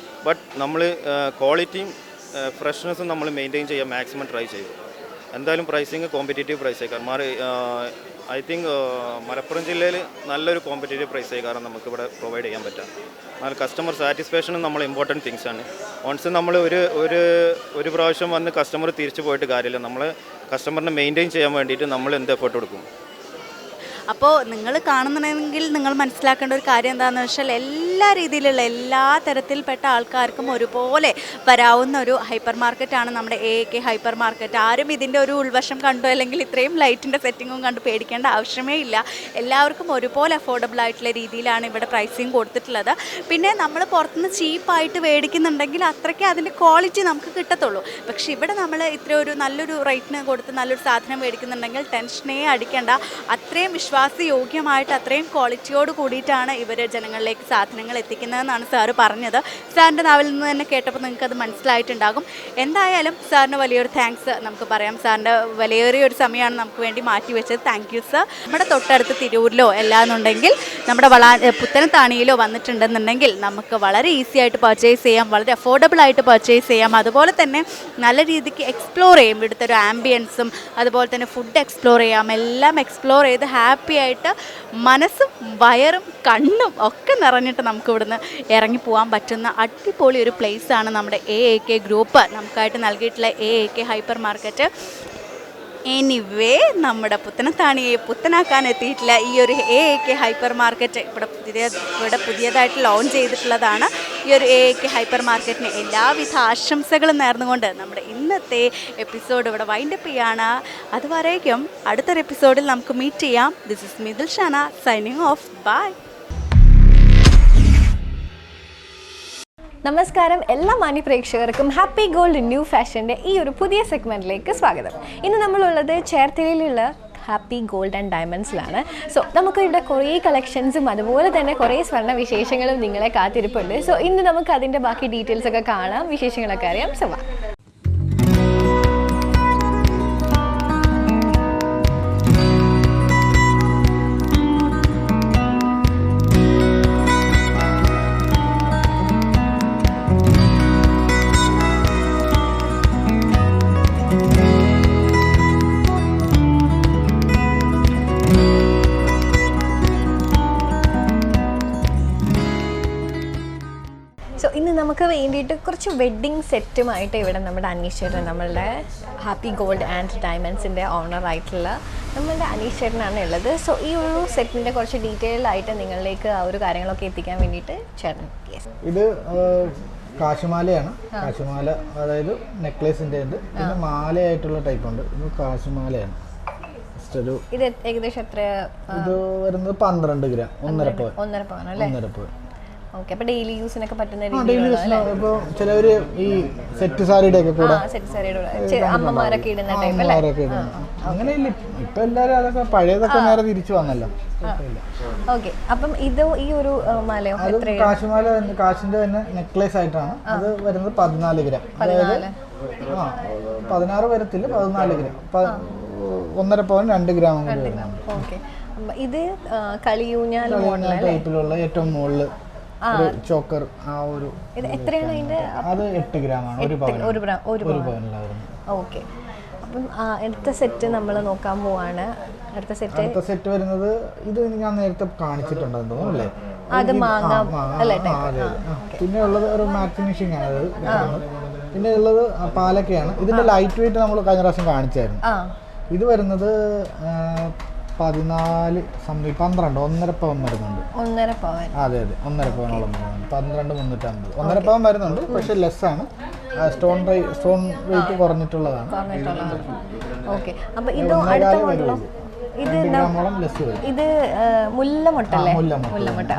ബട്ട് നമ്മൾ ക്വാളിറ്റിയും ഫ്രഷ്നെസ്സും നമ്മൾ മെയിൻറ്റെയിൻ ചെയ്യാൻ മാക്സിമം ട്രൈ ചെയ്യും. എന്തായാലും പ്രൈസിങ് കോമ്പറ്റീറ്റീവ് പ്രൈസ് ആയി കാരണം ഐ തിങ്ക് മലപ്പുറം ജില്ലയിൽ നല്ലൊരു കോമ്പറ്റീറ്റീവ് പ്രൈസ് ആയി കാരണം നമുക്കിവിടെ പ്രൊവൈഡ് ചെയ്യാൻ പറ്റാം. എന്നാൽ കസ്റ്റമർ സാറ്റിസ്ഫാക്ഷനും നമ്മൾ ഇമ്പോർട്ടൻറ്റ് തിങ്സാണ്. വൺസ് നമ്മൾ ഒരു പ്രാവശ്യം വന്ന് കസ്റ്റമർ തിരിച്ചു പോയിട്ട് കാര്യമില്ല. നമ്മൾ കസ്റ്റമറിനെ മെയിൻറ്റെയിൻ ചെയ്യാൻ വേണ്ടിയിട്ട് നമ്മൾ എന്ത് എഫേർട്ട് കൊടുക്കും. അപ്പോൾ നിങ്ങൾ കാണുന്നുണ്ടെങ്കിൽ നിങ്ങൾ മനസ്സിലാക്കേണ്ട ഒരു കാര്യം എന്താണെന്ന് വെച്ചാൽ എല്ലാ രീതിയിലുള്ള എല്ലാ തരത്തിൽപ്പെട്ട ആൾക്കാർക്കും ഒരുപോലെ വരാവുന്ന ഒരു ഹൈപ്പർ മാർക്കറ്റാണ് നമ്മുടെ AAK ഹൈപ്പർ മാർക്കറ്റ്. ആരും ഇതിൻ്റെ ഒരു ഉൾവശം കണ്ടു അല്ലെങ്കിൽ ഇത്രയും ലൈറ്റിൻ്റെ സെറ്റിങ്ങും കണ്ട് പേടിക്കേണ്ട ആവശ്യമേ ഇല്ല. എല്ലാവർക്കും ഒരുപോലെ അഫോർഡബിൾ ആയിട്ടുള്ള രീതിയിലാണ് ഇവിടെ പ്രൈസിങ് കൊടുത്തിട്ടുള്ളത്. പിന്നെ നമ്മൾ പുറത്തുനിന്ന് ചീപ്പായിട്ട് മേടിക്കുന്നുണ്ടെങ്കിൽ അത്രയ്ക്ക് അതിൻ്റെ ക്വാളിറ്റി നമുക്ക് കിട്ടത്തുള്ളൂ. പക്ഷേ ഇവിടെ നമ്മൾ ഇത്ര ഒരു നല്ലൊരു റേറ്റിന് കൊടുത്ത് നല്ലൊരു സാധനം മേടിക്കുന്നുണ്ടെങ്കിൽ ടെൻഷനേ അടിക്കേണ്ട. അത്രയും വിശ്വാസയോഗ്യമായിട്ട് അത്രയും ക്വാളിറ്റിയോട് കൂടിയിട്ടാണ് ഇവർ ജനങ്ങളിലേക്ക് സാധനങ്ങൾ എത്തിക്കുന്നതെന്നാണ് സാറ് പറഞ്ഞത്. സാറിൻ്റെ നാവിൽ നിന്ന് തന്നെ കേട്ടപ്പോൾ നിങ്ങൾക്കത് മനസ്സിലായിട്ടുണ്ടാകും. എന്തായാലും സാറിന് വലിയൊരു താങ്ക്സ് നമുക്ക് പറയാം. സാറിൻ്റെ വിലയേറിയൊരു സമയമാണ് നമുക്ക് വേണ്ടി മാറ്റിവെച്ചത്. Thank you sir. നമ്മുടെ തൊട്ടടുത്ത് തിരൂരിലോ അല്ലാന്നുണ്ടെങ്കിൽ നമ്മുടെ പുത്തനത്താണിയിലോ വന്നിട്ടുണ്ടെന്നുണ്ടെങ്കിൽ നമുക്ക് വളരെ ഈസി ആയിട്ട് പർച്ചേസ് ചെയ്യാം, വളരെ അഫോർഡബിൾ ആയിട്ട് പർച്ചേസ് ചെയ്യാം. അതുപോലെ തന്നെ നല്ല രീതിക്ക് എക്സ്പ്ലോർ ചെയ്യും. ഇവിടുത്തെ ഒരു ആംബിയൻസും അതുപോലെ തന്നെ ഫുഡ് എക്സ്പ്ലോർ ചെയ്യാം. എല്ലാം എക്സ്പ്ലോർ ചെയ്ത് ഹാപ്പി ആയിട്ട് മനസ്സും വയറും കണ്ണും ഒക്കെ നിറഞ്ഞിട്ട് നമുക്ക് ഇവിടുന്ന് ഇറങ്ങി പോകാൻ പറ്റുന്ന അടിപൊളി ഒരു പ്ലേസാണ് നമ്മുടെ AAK ഗ്രൂപ്പ് നമുക്കായിട്ട് നൽകിയിട്ടുള്ള AAK ഹൈപ്പർ മാർക്കറ്റ്. എനിവേ നമ്മുടെ പുത്തനത്താണിയെ പുത്തനാക്കാൻ എത്തിയിട്ടുള്ള ഈ ഒരു AAK ഹൈപ്പർ മാർക്കറ്റ് ഇവിടെ പുതിയതായിട്ട് ലോഞ്ച് ചെയ്തിട്ടുള്ളതാണ്. ഈ ഒരു AAK ഹൈപ്പർ മാർക്കറ്റിന് എല്ലാവിധ ആശംസകളും നേർന്നുകൊണ്ട് നമ്മുടെ ഇന്നത്തെ എപ്പിസോഡ് ഇവിടെ വൈൻഡപ്പ് ചെയ്യാണ്. അതുവരേക്കും അടുത്തൊരു എപ്പിസോഡിൽ നമുക്ക് മീറ്റ് ചെയ്യാം. This is Mithil Shana signing off. Bye. നമസ്കാരം എല്ലാ മാന്യ പ്രേക്ഷകർക്കും ഹാപ്പി ഗോൾഡ് ന്യൂ ഫാഷൻ്റെ ഈ ഒരു പുതിയ സെഗ്മെൻറ്റിലേക്ക് സ്വാഗതം. ഇന്ന് നമ്മളുള്ളത് ചേർത്തലയിലുള്ള ഹാപ്പി ഗോൾഡ് ആൻഡ് ഡയമണ്ട്സിലാണ്. സോ നമുക്ക് ഇവിടെ കുറേ കളക്ഷൻസും അതുപോലെ തന്നെ കുറേ സ്വർണ്ണ വിശേഷങ്ങളും നിങ്ങളെ കാത്തിരിപ്പുണ്ട്. സോ ഇന്ന് നമുക്ക് അതിൻ്റെ ബാക്കി ഡീറ്റെയിൽസ് ഒക്കെ കാണാം, വിശേഷങ്ങളൊക്കെ അറിയാം. സോ വാ. സോ ഇന്ന് നമുക്ക് വേണ്ടിയിട്ട് കുറച്ച് വെഡ്ഡിങ് സെറ്റുമായിട്ട് ഇവിടെ നമ്മുടെ അനീഷ് ചേട്ടൻ, നമ്മളുടെ ഹാപ്പി ഗോൾഡ് ആൻഡ് ഡയമണ്ട്സിൻ്റെ ഓണറായിട്ടുള്ള നമ്മളുടെ അനീഷ് ചേട്ടനാണ് ഉള്ളത്. സോ ഈ ഒരു സെറ്റിൻ്റെ കുറച്ച് ഡീറ്റെയിൽ ആയിട്ട് നിങ്ങളിലേക്ക് ആ ഒരു കാര്യങ്ങളൊക്കെ എത്തിക്കാൻ വേണ്ടിയിട്ട് ചേട്ടൻ. ഇത് കാശുമാലയാണ്. കാശുമാല അതായത് നെക്ലേസിൻ്റെ ഉണ്ട്, പിന്നെ മാലയായിട്ടുള്ള ടൈപ്പ് ഉണ്ട്. ഇത് കാശുമാലയാണ്. ഇത് ഏകദേശം എത്ര? ഇത് വരുന്നത് 12 ഗ്രാം, 1.5 പവൻ. 1.5 പവൻ അല്ലേ? 1.5 പവൻ. ഓക്കെ, അപ്പോൾ ഡെയിലി യൂസിനൊക്കെ പറ്റുന്ന ഡെയിലി യൂസിന്. ഇപ്പോൾ ചിലവർ ഈ സെറ്റ് സാരിയുടെ ഒക്കെ കൂടെ അമ്മമാരൊക്കെ ഇടുന്ന ടൈപ്പ് അല്ലേ? അങ്ങനെയില്ല, ഇപ്പം എല്ലാവരും അതൊക്കെ പഴയതൊക്കെ നേരെ തിരിച്ചു വന്നല്ലോ. ഓക്കെ, അപ്പം ഇത് ഈ ഒരു മാലയോ? അത് കാശുമാല, കാശിന്റെ തന്നെ നെക്ലേസ് ആയിട്ടാണ്. അത് വരുന്നത് 14 ഗ്രാം. അതായത് 16 വരത്തില്ല, 14 ഗ്രാം. 1.5 പവൻ 2 ഗ്രാം കൂടി വരുന്നുണ്ട്. ഓക്കെ, ഇത് കളിയൂഞ്ഞാൽ ടൈപ്പിലുള്ള ഏറ്റവും മുകളിൽ ചോക്കർ. ആ ഒരു ഇത് എത്രയാണ് അതിന്റെ? അത് 8 ഗ്രാമാണ്. ഒരു പവനിലാണ്. ഓക്കെ, അപ്പം അടുത്ത സെറ്റ് നമ്മൾ നോക്കാൻ പോവാണ്. അടുത്ത സെറ്റ് വരുന്നത് ഇത് ഞാൻ നേരത്തെ കാണിച്ചിട്ടുണ്ടെന്ന് തോന്നുന്നു അല്ലേ? അത് പിന്നെ ഉള്ളത് ഒരു മാറ്റ് ഫിനിഷിംഗ് ആണ്. പിന്നെ ഉള്ളത് പാലക്കയാണ്. ഇതിന്റെ ലൈറ്റ് വെയിറ്റ് നമ്മൾ കഴിഞ്ഞ പ്രാവശ്യം കാണിച്ചായിരുന്നു. ഇത് വരുന്നത് 14 സംതിങ് 12 1.5 പവൻ വരുന്നുണ്ട്. 1.5 പവൻ? അതെ അതെ, 1.5 പവനോളം വരുന്നുണ്ട്. 12,350. 1.5 പവൻ വരുന്നുണ്ട്, പക്ഷെ ലെസ് ആണ്. Stone wait കുറഞ്ഞിട്ടുള്ളതാണ്. ഓക്കെ, അപ്പൊ ഇത് അടുത്ത മോഡലോ? ഇത് മുല്ലമൊട്ടല്ലേ?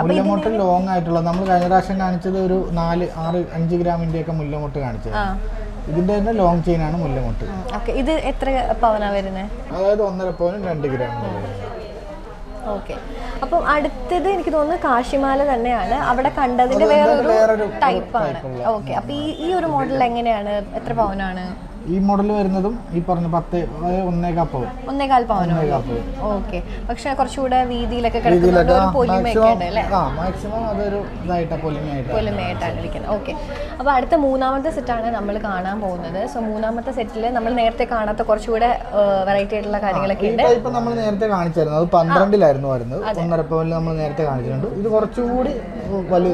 മുല്ലമൊട്ട് ലോങ് ആയിട്ടുള്ള. നമ്മൾ കഴിഞ്ഞ പ്രാവശ്യം കാണിച്ചത് ഒരു 4-5 ഗ്രാമിന്റെ ഒക്കെ മുല്ലമൊട്ട് കാണിച്ചത്. ഇതിന്റെ തന്നെ ലോങ് ചെയിൻ ആണ് മുല്ലമൊട്ട്. ഇത് എത്ര പവനാ വരുന്നത്? അതായത് 1.5 പവനും 2 ഗ്രാം. ഓക്കെ, അപ്പം അടുത്തത് എനിക്ക് തോന്നുന്നു കാശിമാല തന്നെയാണ്. അവിടെ കണ്ടതിന്റെ വേറൊരു ടൈപ്പാണ്. ഓക്കെ, അപ്പൊ ഈ ഒരു മോഡൽ എങ്ങനെയാണ്? എത്ര പവനാണ് ഈ മോഡൽ വരുന്നതും? ഈ പറഞ്ഞ 1.25 പവൻ. 1.25 പവനോ? ഓക്കെ, പക്ഷെ കുറച്ചുകൂടെ വീതിയിലൊക്കെ മാക്സിമം അതൊരു പൊലിമയായിട്ടാണ് ഇരിക്കുന്നത്. ഓക്കെ, അപ്പോൾ അടുത്ത മൂന്നാമത്തെ സെറ്റാണ് നമ്മൾ കാണാൻ പോകുന്നത്. സോ മൂന്നാമത്തെ സെറ്റിൽ നമ്മൾ നേരത്തെ കാണാത്ത കുറച്ചുകൂടെ വെറൈറ്റി ആയിട്ടുള്ള കാര്യങ്ങളൊക്കെ ഉണ്ട്. ഇപ്പൊ നമ്മൾ നേരത്തെ കാണിച്ചായിരുന്നു, അത് 12-ലായിരുന്നു വരുന്നത്. 1.5 പവനിൽ നമ്മൾ നേരത്തെ കാണിച്ചിട്ടുണ്ട്. ഇത് കുറച്ചുകൂടി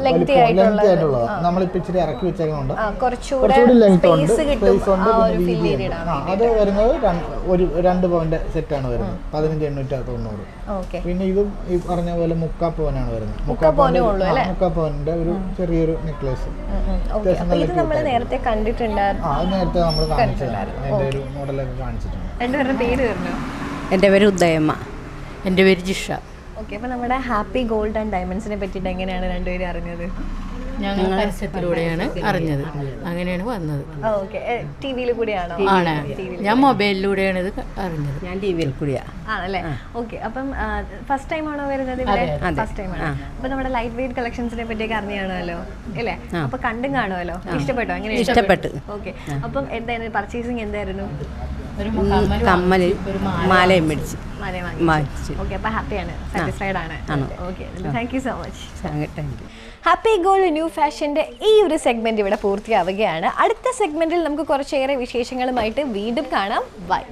ലെങ്തി ആയിട്ടുള്ളതാണ്. നമ്മളിപ്പോ ഇച്ചിരി ഇറക്കി വെച്ചേക്കുന്നുണ്ട്, കുറച്ചുകൂടി ലെങ്ത് ഉണ്ട്, സ്പേസ് ഉണ്ട്. അത് വരുന്നത് 2 പവന്റെ സെറ്റാണ് വരുന്നത്. 15,890. പിന്നെ ഇതും ഈ പറഞ്ഞ പോലെ 3/4 പവനാണ് വരുന്നത്. 3/4 പവന്റെ ഒരു ചെറിയൊരു നെക്ലേസ്. നേരത്തെ കണ്ടിട്ടുണ്ടായിരുന്നു. നേരത്തെ നമ്മൾ കാണിച്ചിട്ടുണ്ടായിരുന്നു. അതിന്റെ ഒരു മോഡലൊക്കെ കാണിച്ചിട്ടുണ്ട്. രണ്ടുപേരുടെ പേര് വരുന്നു? എൻ്റെ പേര് ഉദയമ്മ. എൻ്റെ പേര് ജിഷ. ഓക്കെ, അപ്പോൾ നമ്മുടെ ഹാപ്പി ഗോൾഡ് ആൻഡ് ഡയമണ്ട്സിനെ പറ്റിയിട്ട് എങ്ങനെയാണ് രണ്ടുപേരും അറിഞ്ഞത്? ഞങ്ങൾ പരസ്യത്തിലൂടെയാണ് അറിഞ്ഞത്, അങ്ങനെയാണ് വന്നത്. ഓക്കെ, ടിവിയിൽ കൂടിയാണോ? ആണ്, ഞാൻ മൊബൈലിലൂടെയാണ് ഇത് അറിഞ്ഞത്. ഞാൻ ടിവിയിൽ കൂടിയാണ്. ആണല്ലേ? ഓക്കെ, അപ്പം ഫസ്റ്റ് ടൈം ആണോ വരുന്നത് ഇവിടെ? ഫസ്റ്റ് ടൈം ആണ്. അപ്പൊ നമ്മുടെ ലൈറ്റ് വെയിറ്റ് കളക്ഷൻസിനെ പറ്റിയൊക്കെ അറിഞ്ഞാണല്ലോ അല്ലേ? അപ്പൊ കണ്ടും കാണുമല്ലോ. ഇഷ്ടപ്പെട്ടോ? അങ്ങനെ ഇഷ്ടപ്പെട്ടു. ഓക്കെ, അപ്പം എന്തായിരുന്നു പർച്ചേസിങ്? എന്തായിരുന്നു? കമ്മല് മാലയും മേടിച്ചു. ഓക്കെ, അപ്പൊ ഹാപ്പിയാണ്, സാറ്റിസ്ഫൈഡ് ആണ്. Okay, thank you so much. Thank you. Happy gold new ഫാഷൻ്റെ ഈ ഒരു സെഗ്മെന്റ് ഇവിടെ പൂർത്തിയാവുകയാണ്. അടുത്ത സെഗ്മെന്റിൽ നമുക്ക് കുറച്ചേറെ വിശേഷങ്ങളുമായിട്ട് വീണ്ടും കാണാം. ബൈ.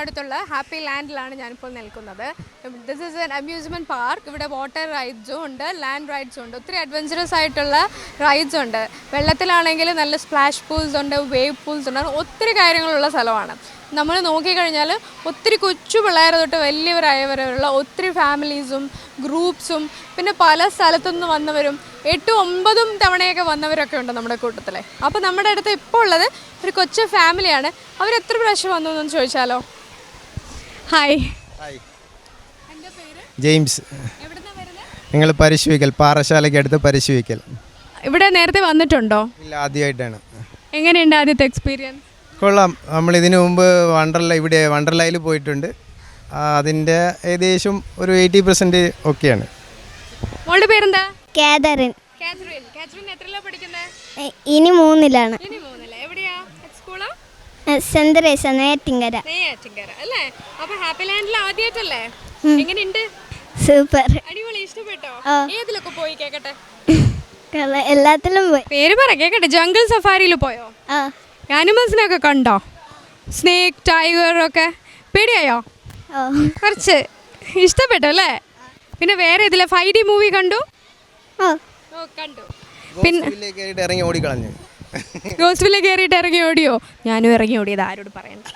അടുത്തുള്ള ഹാപ്പി ലാൻഡിലാണ് ഞാനിപ്പോൾ നിൽക്കുന്നത്. This is N amusement park. ഇവിടെ വാട്ടർ റൈഡ്സും ഉണ്ട്, ലാൻഡ് റൈഡ്സും ഉണ്ട്, ഒത്തിരി അഡ്വഞ്ചറസ് ആയിട്ടുള്ള റൈഡ്സ് ഉണ്ട്. വെള്ളത്തിലാണെങ്കിൽ നല്ല സ്പ്ലാഷ് പൂൾസ് ഉണ്ട്, വേവ് പൂൾസ് ഉണ്ട്, ഒത്തിരി കാര്യങ്ങളുള്ള സ്ഥലമാണ്. നമ്മൾ നോക്കിക്കഴിഞ്ഞാൽ ഒത്തിരി കൊച്ചു പിള്ളേർ തൊട്ട് വലിയവരായവരുള്ള ഒത്തിരി ഫാമിലീസും ഗ്രൂപ്പ്സും പിന്നെ പല സ്ഥലത്തുനിന്ന് വന്നവരും 8-9 തവണയൊക്കെ വന്നവരൊക്കെ ഉണ്ട് നമ്മുടെ കൂട്ടത്തിൽ. അപ്പോൾ നമ്മുടെ അടുത്ത് ഇപ്പോൾ ഉള്ളത് ഒരു കൊച്ചു ഫാമിലിയാണ്. അവർ എത്ര പ്രാവശ്യം വന്നു എന്ന് ചോദിച്ചാലോ? Hi, James. നിങ്ങൾ പരിശുവിക്കൽ, പാറശാലയ്ക്ക് അടുത്ത് പരിശുവിക്കൽ. ഇവിടെ നേരത്തെ വന്നിട്ടുണ്ടോ? ഇല്ല, ആദ്യമായിട്ടാണ്. എങ്ങനെയുണ്ട് ആദ്യത്തെ എക്സ്പീരിയൻസ്? കൊള്ളാം. നമ്മൾ ഇതിനു മുമ്പ് വണ്ടർലയിൽ പോയിട്ടുണ്ട്. അതിൻ്റെ ഏകദേശം ഒരു 80% ഒക്കെയാണ്. മോളുടെ പേരെന്താ? കാതറിൻ. കാതറിൻ എത്രയിലാണ് പഠിക്കുന്നത്? ഇനി 3ലാണ്. എവിടെയാ സ്കൂളാ? Saint Teresa, Neyyattinkara. അല്ലേ? അപ്പോൾ ഹാപ്പി ലാൻഡിൽ ആദ്യമായിട്ടല്ലേ? എങ്ങനെയുണ്ട്? സൂപ്പർ, അടിപൊളി, ഇഷ്ടപ്പെട്ടോ? ഏതിലൊക്കെ പോയി കേക്കട്ടെ? എല്ലാത്തിലും പോയി. പേര് പറ കേക്കട്ടെ. ജംഗിൾ സഫാരിയിൽ പോയോ? ആനിമൽസിനൊക്കെ കണ്ടോ? സ്നേക്ക്, ടൈഗർ ഒക്കെ പേടിയായോ? കുറച്ച് ഇഷ്ടപ്പെട്ടു അല്ലേ? പിന്നെ വേറെ ഇതിലെ 5D മൂവി കണ്ടു? കണ്ടു. പിന്നെ ഇറങ്ങി ഓടിക്കളഞ്ഞു. ഗോസ്റ്റിലെ കയറിയിട്ട് ഇറങ്ങി ഓടിയോ? ഞാനും ഇറങ്ങി ഓടിയത്, ആരോട് പറയണ്ട.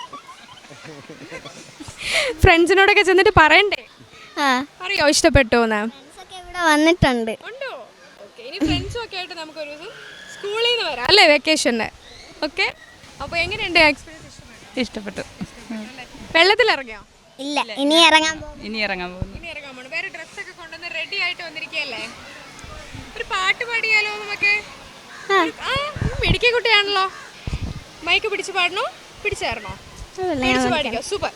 ഫ്രണ്ട്സിനോടൊക്കെ ചെന്നിട്ട് പറയണ്ടേ? അറിയോ ഇഷ്ടപ്പെട്ടോ എന്ന്? ഇവിടെ വന്നിട്ടുണ്ട്. ഇനി ഫ്രണ്ട്സും ഒക്കെ ആയിട്ട് നമുക്ക് ഒരു ദിവസം സ്കൂളിൽ നിന്ന് വരാം അല്ലേ, വെക്കേഷന്. ഓക്കെ, അപ്പോൾ എങ്ങനെയുണ്ട് എക്സ്പീരിയൻസ്? ഇഷ്ടപ്പെട്ടു. വെള്ളത്തിലിറങ്ങിയോ? ഇല്ല, ഇനി ഇറങ്ങാൻ പോകുന്നു. വേറെ ഡ്രസ്സൊക്കെ കൊണ്ടുവന്ന് റെഡി ആയിട്ട് വന്നിരിക്കുകയല്ലേ? ഒരു പാട്ട് പാടിയാലോ നമുക്ക്? മിടുക്കി കുട്ടിയാണല്ലോ. മൈക്ക് പിടിച്ച് പാടണോ? പിടിച്ചേരണോ? പാടിക്കോ. സൂപ്പർ.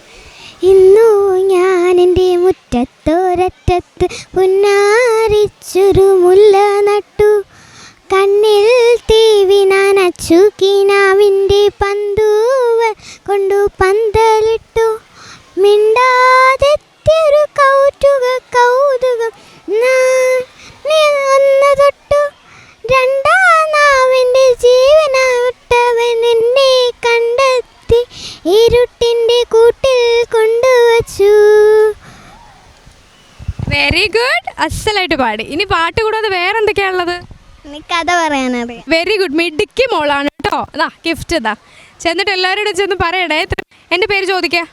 ഇന്നു ഞാൻ എൻ്റെ മുറ്റത്തോരറ്റത്ത് പുന്നാരിച്ചൊരു മുല്ല നട്ടു, കണ്ണിൽ തീവിനാനച്ചു കിനാവിൻ്റെ പന്തൂവൽ കൊണ്ടു പന്തലിട്ടു, മിണ്ടാതെത്തിയൊരു കൗതുകം ഒന്ന് തൊട്ടു, രണ്ടാം നാവിൻ്റെ ജീവനാവിട്ടവൻ എന്നെ കണ്ടെത്തി ഇരുട്ടിൻ്റെ കൂട്ടിൽ കൊണ്ടുവച്ചു. വെരി ഗുഡ്, അസലായിട്ട് പാടി. ഇനി പാട്ട് കൂടാതെ വേറെ എന്തൊക്കെയാണുള്ളത്? കഥ പറയാനറിയാം. വെരി ഗുഡ്, മിടുക്കി മോളാണ് കേട്ടോ. അതാ ഗിഫ്റ്റ് ഇതാ. ചെന്നിട്ട് എല്ലാവരോടും ചെന്ന് പറയണേ. എൻ്റെ പേര് ചോദിക്കുക.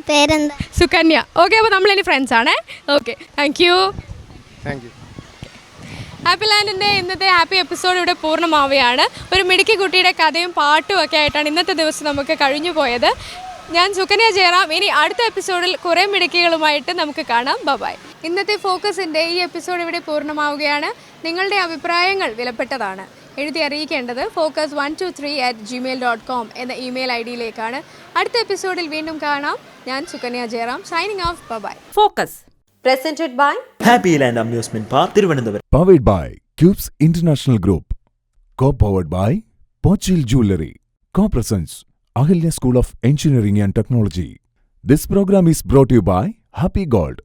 പേരെന്താ? സുകന്യ. ഓക്കെ, അപ്പോൾ നമ്മളിനി ഫ്രണ്ട്സ് ആണേ. Okay, thank you. ഹാപ്പി ലാൻഡിൻ്റെ ഇന്നത്തെ ഹാപ്പി എപ്പിസോഡ് ഇവിടെ പൂർണ്ണമാവുകയാണ്. ഒരു മിടുക്കി കുട്ടിയുടെ കഥയും പാട്ടും ഒക്കെ ആയിട്ടാണ് ഇന്നത്തെ ദിവസം നമുക്ക് കഴിഞ്ഞു പോയത്. ഞാൻ സുകന്യ ജയറാം. ഇനി അടുത്ത എപ്പിസോഡിൽ കുറേ മിടുക്കികളുമായിട്ട് നമുക്ക് കാണാം. ബൈ. ഇന്നത്തെ ഫോക്കസിൻ്റെ ഈ എപ്പിസോഡ് ഇവിടെ പൂർണ്ണമാവുകയാണ്. നിങ്ങളുടെ അഭിപ്രായങ്ങൾ വിലപ്പെട്ടതാണ്. എഴുതി അറിയിക്കേണ്ടത് focus123@gmail.com എന്ന ഇമെയിൽ ഐഡിയിലേക്കാണ്. അടുത്ത എപ്പിസോഡിൽ വീണ്ടും കാണാം. ഞാൻ Sukanya Jayaram, signing off. Bye. Focus presented by Happy Land Amusement Park, Tirunelveli. Powered by Cubes International Group. Co-powered by Pochil Jewelry. Co-presents Ahilya School of Engineering and Technology. This program is brought to you by Happy Gold.